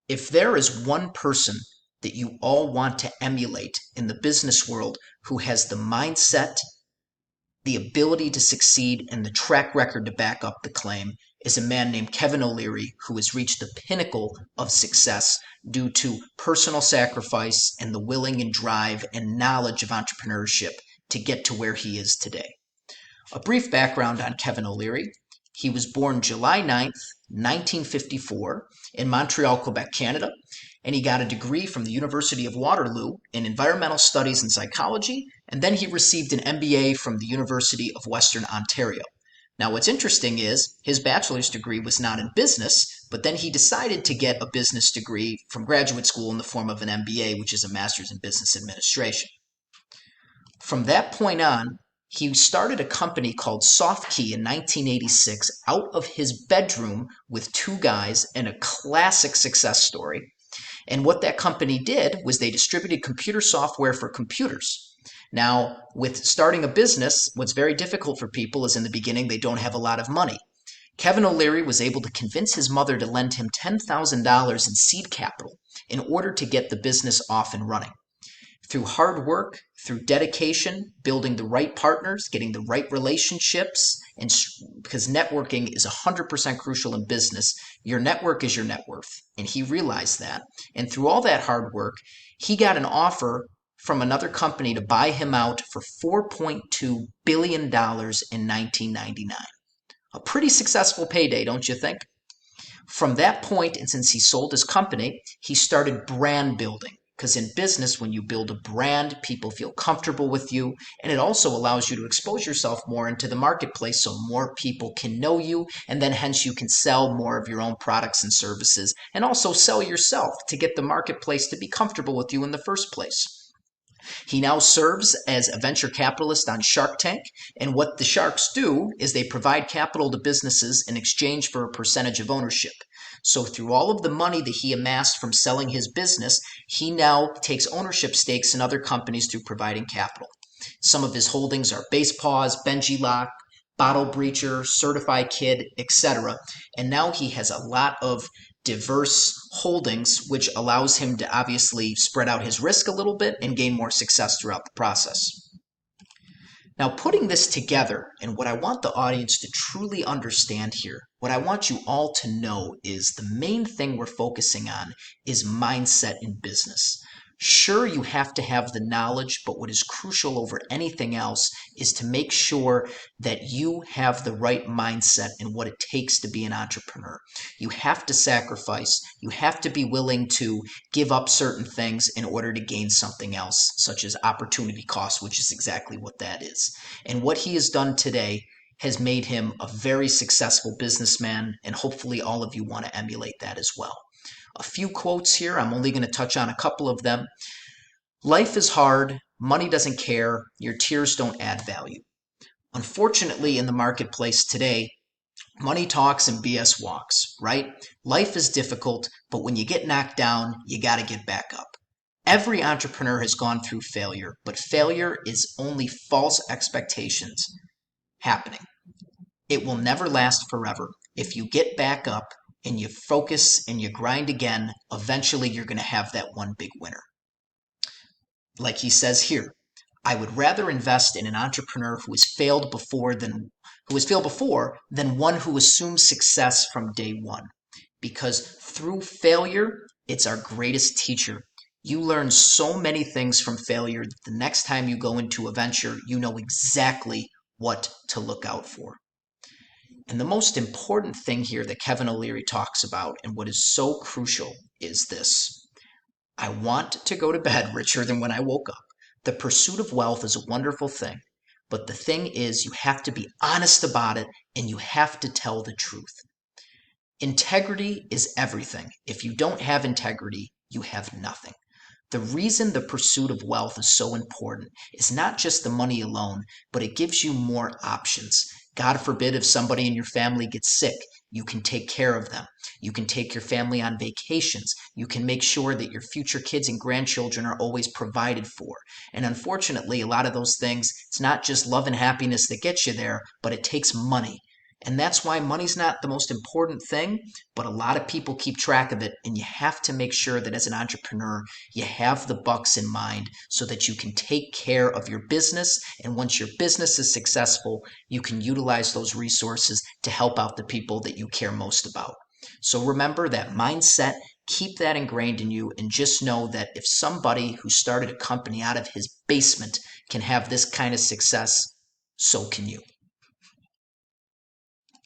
If there is one person that you all want to emulate in the business world who has the mindset, the ability to succeed, and the track record to back up the claim, is a man named Kevin O'Leary, who has reached the pinnacle of success due to personal sacrifice and the willing and drive and knowledge of entrepreneurship to get to where he is today. A brief background on Kevin O'Leary. He was born July 9th, 1954 in Montreal, Quebec, Canada, and he got a degree from the University of Waterloo in environmental studies and psychology, and then he received an MBA from the University of Western Ontario. Now, what's interesting is his bachelor's degree was not in business, but then he decided to get a business degree from graduate school in the form of an MBA, which is a master's in business administration. From that point on, he started a company called SoftKey in 1986 out of his bedroom with two guys, and a classic success story. And what that company did was they distributed computer software for computers. Now, with starting a business, what's very difficult for people is in the beginning they don't have a lot of money. Kevin O'Leary was able to convince his mother to lend him $10,000 in seed capital in order to get the business off and running. Through hard work, through dedication, building the right partners, getting the right relationships, and because networking is 100% crucial in business, your network is your net worth. And he realized that. And through all that hard work, he got an offer from another company to buy him out for $4.2 billion in 1999. A pretty successful payday, don't you think? From that point, and since he sold his company, he started brand building. Because in business, when you build a brand, people feel comfortable with you, and it also allows you to expose yourself more into the marketplace so more people can know you, and then hence you can sell more of your own products and services, and also sell yourself to get the marketplace to be comfortable with you in the first place. He now serves as a venture capitalist on Shark Tank, and what the sharks do is they provide capital to businesses in exchange for a percentage of ownership. So through all of the money that he amassed from selling his business, he now takes ownership stakes in other companies through providing capital. Some of his holdings are Basepaws, Benji Lock, Bottle Breacher, Certified Kid, etc. And now he has a lot of diverse holdings, which allows him to obviously spread out his risk a little bit and gain more success throughout the process. Now, putting this together, and what I want the audience to truly understand here, what I want you all to know is the main thing we're focusing on is mindset in business. Sure, you have to have the knowledge, but what is crucial over anything else is to make sure that you have the right mindset and what it takes to be an entrepreneur. You have to sacrifice. You have to be willing to give up certain things in order to gain something else, such as opportunity cost, which is exactly what that is. And what he has done today has made him a very successful businessman, and hopefully all of you want to emulate that as well. A few quotes here. I'm only going to touch on a couple of them. Life is hard. Money doesn't care. Your tears don't add value. Unfortunately, in the marketplace today, money talks and BS walks, right? Life is difficult, but when you get knocked down, you got to get back up. Every entrepreneur has gone through failure, but failure is only false expectations happening. It will never last forever. If you get back up, and you focus and you grind again, eventually you're going to have that one big winner. Like he says here, I would rather invest in an entrepreneur who has failed before than one who assumes success from day one. Because through failure, it's our greatest teacher. You learn so many things from failure that the next time you go into a venture, you know exactly what to look out for. And the most important thing here that Kevin O'Leary talks about, and what is so crucial, is this. I want to go to bed richer than when I woke up. The pursuit of wealth is a wonderful thing, but the thing is you have to be honest about it, and you have to tell the truth. Integrity is everything. If you don't have integrity, you have nothing. The reason the pursuit of wealth is so important is not just the money alone, but it gives you more options. God forbid if somebody in your family gets sick, you can take care of them. You can take your family on vacations. You can make sure that your future kids and grandchildren are always provided for. And unfortunately, a lot of those things, it's not just love and happiness that gets you there, but it takes money. And that's why money's not the most important thing, but a lot of people keep track of it. And you have to make sure that as an entrepreneur, you have the bucks in mind so that you can take care of your business. And once your business is successful, you can utilize those resources to help out the people that you care most about. So remember that mindset, keep that ingrained in you, and just know that if somebody who started a company out of his basement can have this kind of success, so can you.